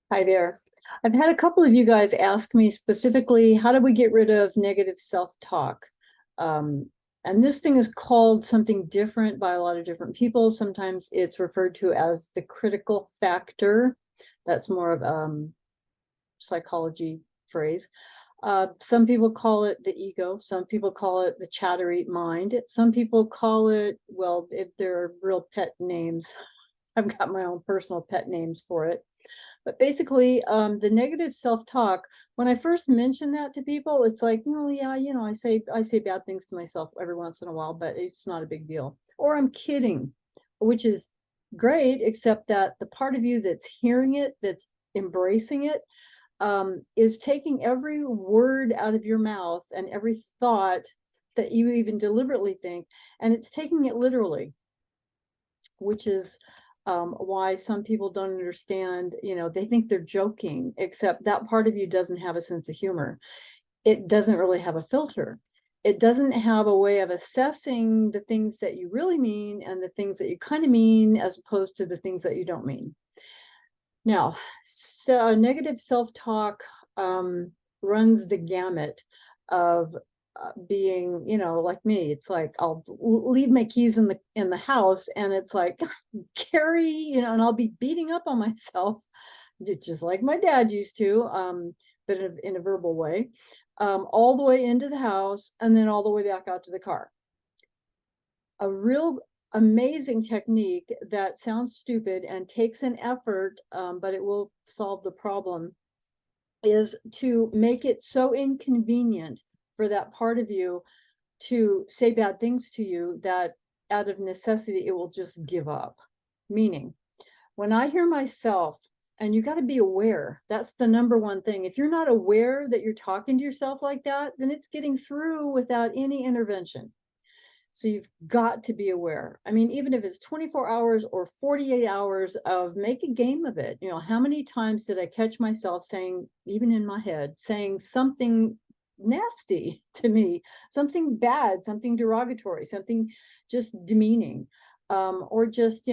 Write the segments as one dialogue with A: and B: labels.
A: Hi there. I've had a couple of you guys ask me specifically, how do we get rid of negative self-talk? Um, and this thing is called something different by a lot of different people. Sometimes it's referred to as the critical factor. That's more of psychology phrase. Some people call it the ego. Some people call it the chattery mind. Some people call it, well, there are real pet names. I've got my own personal pet names for it. But basically, the negative self-talk, when I first mention that to people, it's like, oh yeah, I say bad things to myself every once in a while, but it's not a big deal. Or I'm kidding, which is great, except that the part of you that's hearing it, that's embracing it, is taking every word out of your mouth and every thought that you even deliberately think, and it's taking it literally, which is why some people don't understand, they think they're joking, except that part of you doesn't have a sense of humor. It doesn't really have a filter. It doesn't have a way of assessing the things that you really mean and the things that you kind of mean, as opposed to the things that you don't mean. Now, so negative self-talk runs the gamut of being, like me. It's like I'll leave my keys in the house, and it's like, Carrie, and I'll be beating up on myself, just like my dad used to, but in a verbal way, all the way into the house and then all the way back out to the car. A real amazing technique that sounds stupid and takes an effort, but it will solve the problem, is to make it so inconvenient for that part of you to say bad things to you that out of necessity it will just give up. Meaning, when I hear myself, and you got to be aware, that's the number one thing. If you're not aware that you're talking to yourself like that, then it's getting through without any intervention. So you've got to be aware. I mean, even if it's 24 hours or 48 hours, of make a game of it. How many times did I catch myself saying, even in my head, saying something nasty to me, something bad, something derogatory, something just demeaning, or just,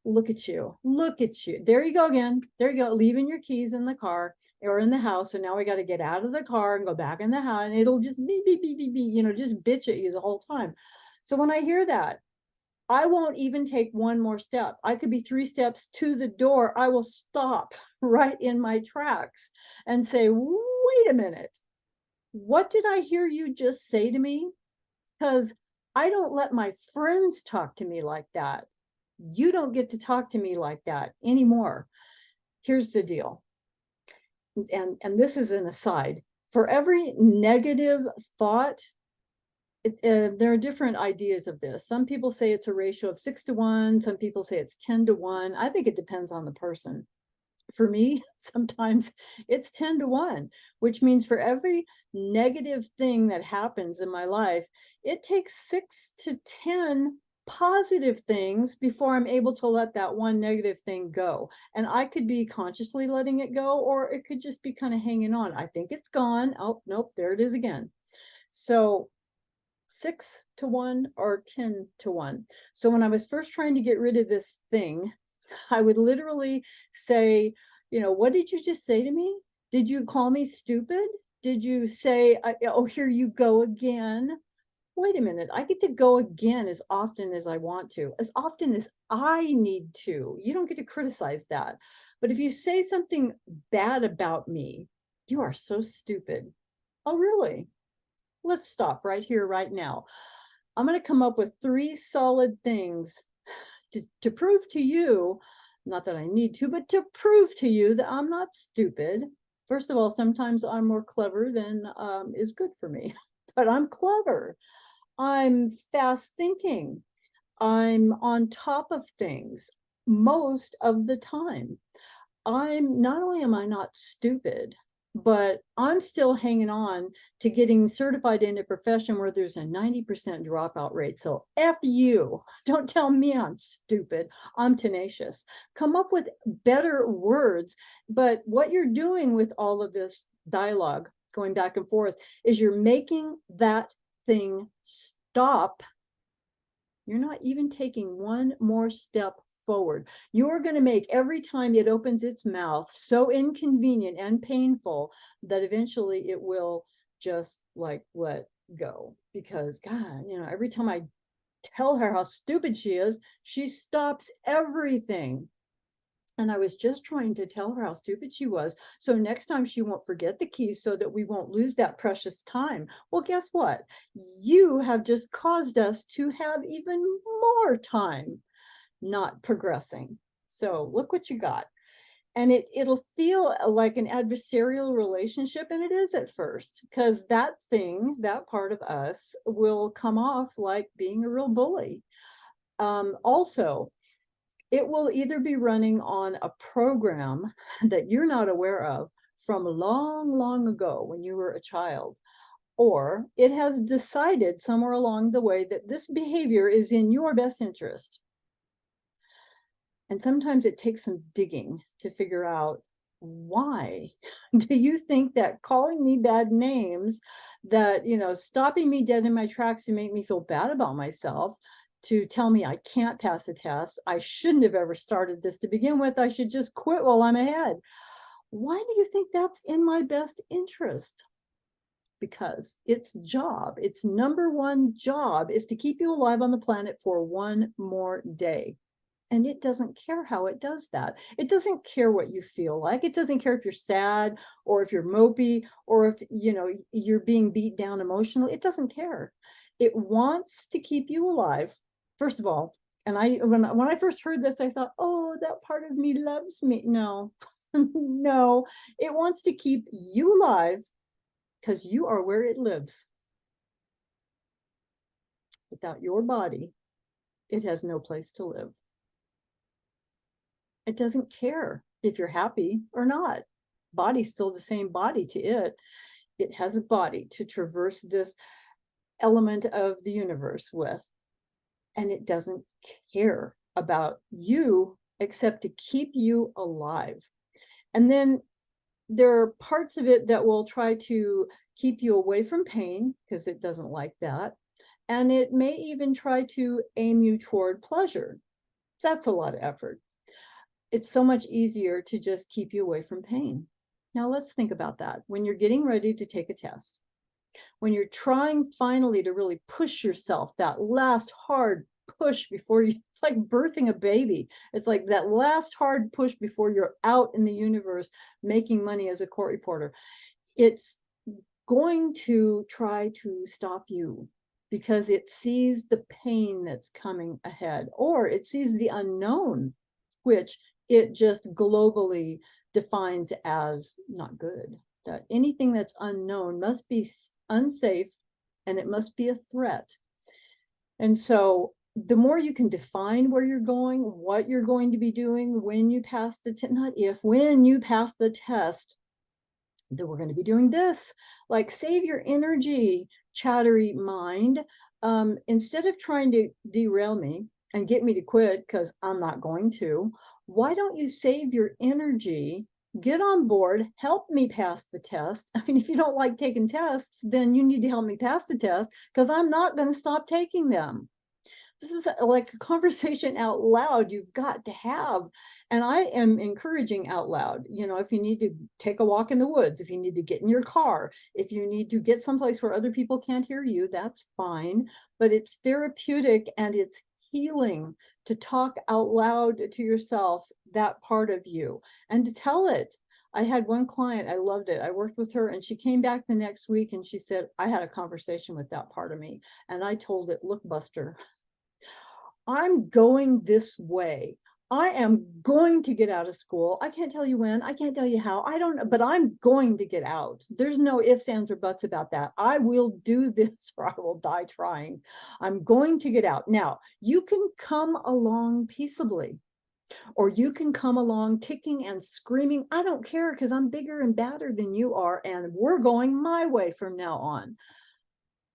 A: look at you, look at you. There you go again. There you go, leaving your keys in the car or in the house. So now we got to get out of the car and go back in the house, and it'll just be, just bitch at you the whole time. So when I hear that, I won't even take one more step. I could be 3 steps to the door. I will stop right in my tracks and say, wait a minute. What did I hear you just say to me? Because I don't let my friends talk to me like that. You don't get to talk to me like that anymore. Here's the deal. And this is an aside. For every negative thought, there are different ideas of this. Some people say it's a ratio of 6 to 1. Some people say it's 10 to 1. I think it depends on the person. For me, sometimes it's 10 to 1, which means for every negative thing that happens in my life, it takes 6 to 10 positive things before I'm able to let that one negative thing go. And I could be consciously letting it go, or it could just be kind of hanging on. I think it's gone. Oh, nope, there it is again. So 6 to 1 or 10 to 1. So when I was first trying to get rid of this thing, I would literally say, what did you just say to me? Did you call me stupid? Did you say, oh, here you go again? Wait a minute, I get to go again as often as I want to, as often as I need to. You don't get to criticize that. But if you say something bad about me, you are so stupid. Oh, really? Let's stop right here, right now. I'm going to come up with 3 solid things to prove to you, not that I need to, but to prove to you that I'm not stupid. First of all, sometimes I'm more clever than is good for me, but I'm clever. I'm fast thinking. I'm on top of things most of the time. I'm not only am I not stupid, but I'm still hanging on to getting certified in a profession where there's a 90% dropout rate. So F you. Don't tell me I'm stupid. I'm tenacious. Come up with better words. But what you're doing with all of this dialogue going back and forth is you're making that thing stop. You're not even taking one more step forward. You're going to make every time it opens its mouth so inconvenient and painful that eventually it will just like let go. Because God, you know, every time I tell her how stupid she is, she stops everything. And I was just trying to tell her how stupid she was. So next time she won't forget the keys so that we won't lose that precious time. Well, guess what? You have just caused us to have even more time not progressing. So look what you got. And it'll feel like an adversarial relationship, and it is at first, because that thing, that part of us, will come off like being a real bully. Also, it will either be running on a program that you're not aware of from long, long ago when you were a child, or it has decided somewhere along the way that this behavior is in your best interest. And sometimes it takes some digging to figure out, why do you think that calling me bad names, that, you know, stopping me dead in my tracks to make me feel bad about myself, to tell me I can't pass a test, I shouldn't have ever started this to begin with, I should just quit while I'm ahead. Why do you think that's in my best interest? Because its job, its number one job, is to keep you alive on the planet for one more day. And it doesn't care how it does that. It doesn't care what you feel like. It doesn't care if you're sad or if you're mopey or if, you know, you're being beat down emotionally. It doesn't care. It wants to keep you alive, first of all. And when I first heard this, I thought, oh, that part of me loves me. No, no, it wants to keep you alive because you are where it lives. Without your body, it has no place to live. It doesn't care if you're happy or not. Body's still the same body to it. It has a body to traverse this element of the universe with. And it doesn't care about you except to keep you alive. And then there are parts of it that will try to keep you away from pain because it doesn't like that. And it may even try to aim you toward pleasure. That's a lot of effort. It's so much easier to just keep you away from pain. Now let's think about that. When you're getting ready to take a test, when you're trying finally to really push yourself, that last hard push before you, it's like birthing a baby. It's like that last hard push before you're out in the universe making money as a court reporter. It's going to try to stop you because it sees the pain that's coming ahead, or it sees the unknown, which it just globally defines as not good. That anything that's unknown must be unsafe and it must be a threat. And so the more you can define where you're going, what you're going to be doing when you pass the test, not if, when you pass the test, that we're going to be doing this, like save your energy, chattery mind. Instead of trying to derail me and get me to quit, because I'm not going to, why don't you save your energy, get on board, help me pass the test? I mean, if you don't like taking tests, then you need to help me pass the test, because I'm not going to stop taking them. This is like a conversation out loud you've got to have. And I am encouraging out loud, you know, if you need to take a walk in the woods, if you need to get in your car, if you need to get someplace where other people can't hear you, that's fine. But it's therapeutic and it's healing to talk out loud to yourself, that part of you, and to tell it. I had one client, I loved it. I worked with her and she came back the next week and she said, I had a conversation with that part of me. And I told it, look, Buster, I'm going this way. I am going to get out of school. I can't tell you when, I can't tell you how, I don't know, but I'm going to get out. There's no ifs, ands, or buts about that. I will do this or I will die trying. I'm going to get out. Now, you can come along peaceably, or you can come along kicking and screaming. I don't care, because I'm bigger and badder than you are, and we're going my way from now on.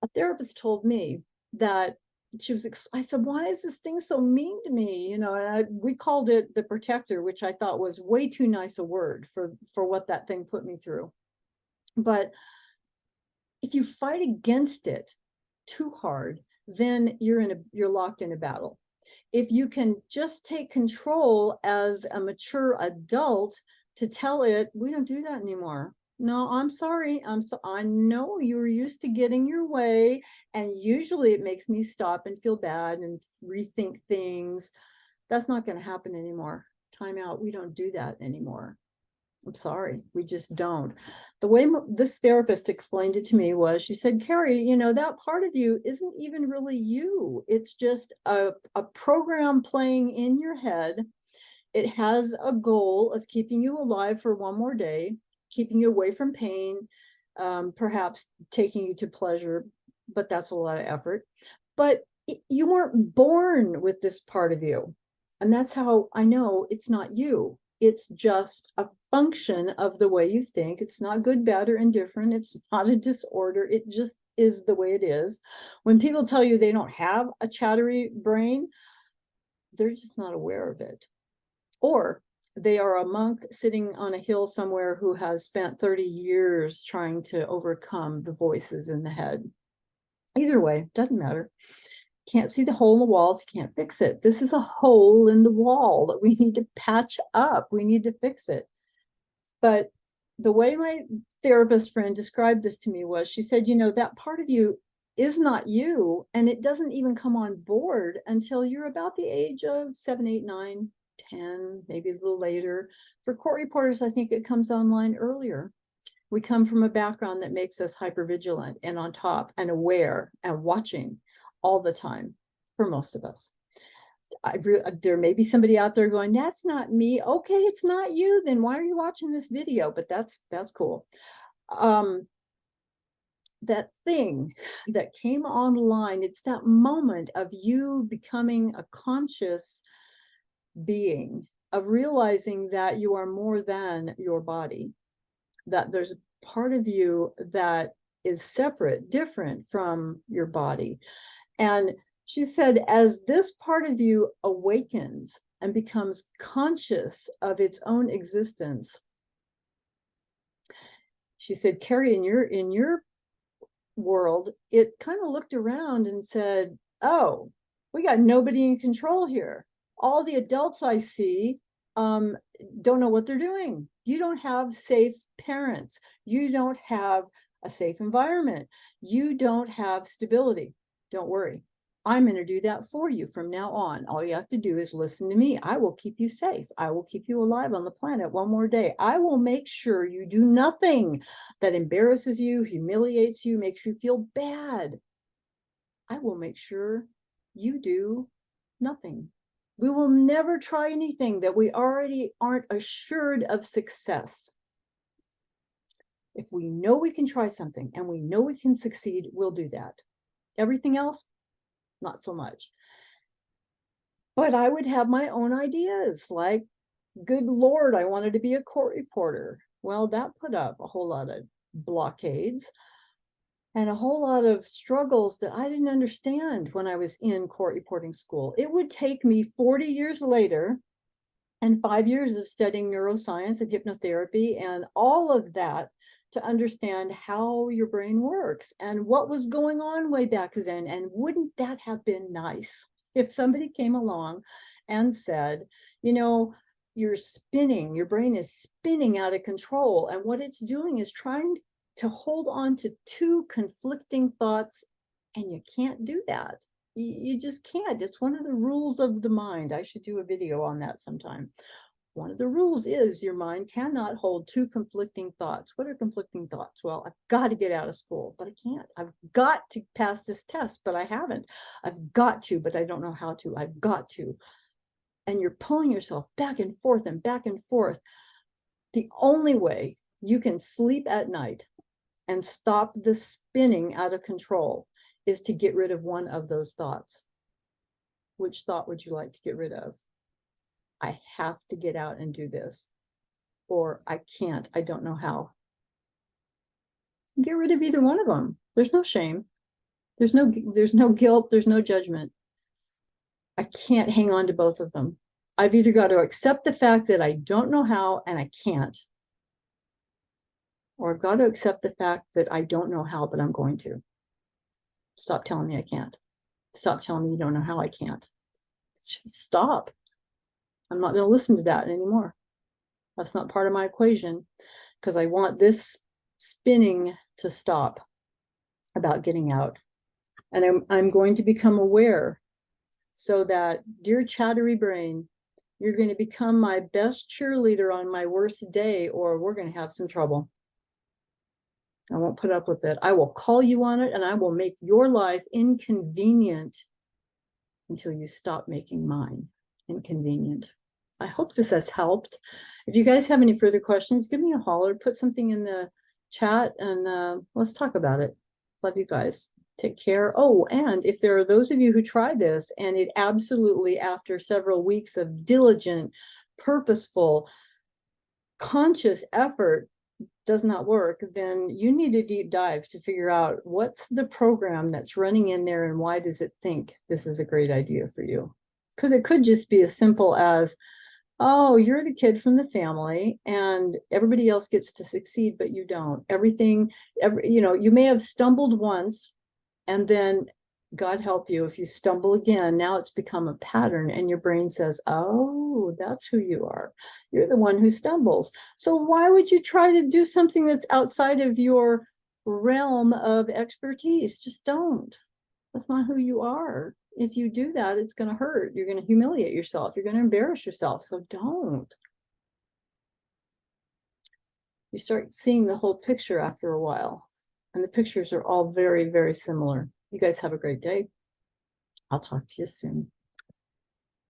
A: A therapist told me that I said, why is this thing so mean to me? You know, and we called it the protector, which I thought was way too nice a word for what that thing put me through. But if you fight against it too hard, then you're locked in a battle. If you can just take control as a mature adult to tell it, we don't do that anymore. No, I'm sorry. I know you were used to getting your way, and usually it makes me stop and feel bad and rethink things. That's not going to happen anymore. Time out. We don't do that anymore. I'm sorry, we just don't. The way this therapist explained it to me was, she said, Carrie, you know, that part of you isn't even really you. It's just a program playing in your head. It has a goal of keeping you alive for one more day, keeping you away from pain, perhaps taking you to pleasure, but that's a lot of effort. But you weren't born with this part of you. And that's how I know it's not you. It's just a function of the way you think. It's not good, bad, or indifferent. It's not a disorder. It just is the way it is. When people tell you they don't have a chattery brain, they're just not aware of it. Or they are a monk sitting on a hill somewhere who has spent 30 years trying to overcome the voices in the head. Either way, doesn't matter. Can't see the hole in the wall if you can't fix it. This is a hole in the wall that we need to patch up. We need to fix it. But the way my therapist friend described this to me was, she said, you know, that part of you is not you, and it doesn't even come on board until you're about the age of 7, 8, 9, 10, maybe a little later. For court reporters, I think it comes online earlier. We come from a background that makes us hypervigilant and on top and aware and watching all the time for most of us. There may be somebody out there going, that's not me. Okay, it's not you, then why are you watching this video? But that's cool. That thing that came online, it's that moment of you becoming a conscious being, of realizing that you are more than your body, that there's a part of you that is separate, different from your body. And she said, as this part of you awakens and becomes conscious of its own existence, she said, Carrie, in your world, it kind of looked around and said, oh, we got nobody in control here. All the adults I see don't know what they're doing. You don't have safe parents. You don't have a safe environment. You don't have stability. Don't worry. I'm going to do that for you from now on. All you have to do is listen to me. I will keep you safe. I will keep you alive on the planet one more day. I will make sure you do nothing that embarrasses you, humiliates you, makes you feel bad. I will make sure you do nothing. We will never try anything that we already aren't assured of success. If we know we can try something and we know we can succeed, we'll do that. Everything else, not so much. But I would have my own ideas, like, good Lord, I wanted to be a court reporter. Well, that put up a whole lot of blockades and a whole lot of struggles that I didn't understand when I was in court reporting school. It would take me 40 years later and 5 years of studying neuroscience and hypnotherapy and all of that to understand how your brain works and what was going on way back then. And wouldn't that have been nice if somebody came along and said, you know, you're spinning, your brain is spinning out of control. And what it's doing is trying to hold on to two conflicting thoughts, and you can't do that. You just can't. It's one of the rules of the mind. I should do a video on that sometime. One of the rules is your mind cannot hold two conflicting thoughts. What are conflicting thoughts? Well, I've got to get out of school, but I can't. I've got to pass this test, but I haven't. I've got to, but I don't know how to. I've got to. And you're pulling yourself back and forth and back and forth. The only way you can sleep at night and stop the spinning out of control is to get rid of one of those thoughts. Which thought would you like to get rid of? I have to get out and do this, or I can't, I don't know how. Get rid of either one of them. There's no shame. There's no guilt. There's no judgment. I can't hang on to both of them. I've either got to accept the fact that I don't know how and I can't, or I've got to accept the fact that I don't know how, but I'm going to. Stop telling me I can't. Stop telling me you don't know how I can't. Just stop. I'm not going to listen to that anymore. That's not part of my equation, because I want this spinning to stop about getting out. And I'm going to become aware, so that, dear chattery brain, you're going to become my best cheerleader on my worst day, or we're going to have some trouble. I won't put up with it. I will call you on it, and I will make your life inconvenient until you stop making mine inconvenient. I hope this has helped. If you guys have any further questions, give me a holler, put something in the chat, and let's talk about it. Love you guys. Take care. Oh, and if there are those of you who try this and it absolutely, after several weeks of diligent, purposeful, conscious effort, does not work, then you need a deep dive to figure out what's the program that's running in there and why does it think this is a great idea for you. Because it could just be as simple as, oh, you're the kid from the family and everybody else gets to succeed, but you don't. You may have stumbled once, and then God help you if you stumble again. Now it's become a pattern, and your brain says, oh, that's who you are. You're the one who stumbles. So why would you try to do something that's outside of your realm of expertise? Just don't. That's not who you are. If you do that, it's going to hurt. You're going to humiliate yourself. You're going to embarrass yourself. So don't. You start seeing the whole picture after a while. And the pictures are all very, very similar. You guys have a great day. I'll talk to you soon.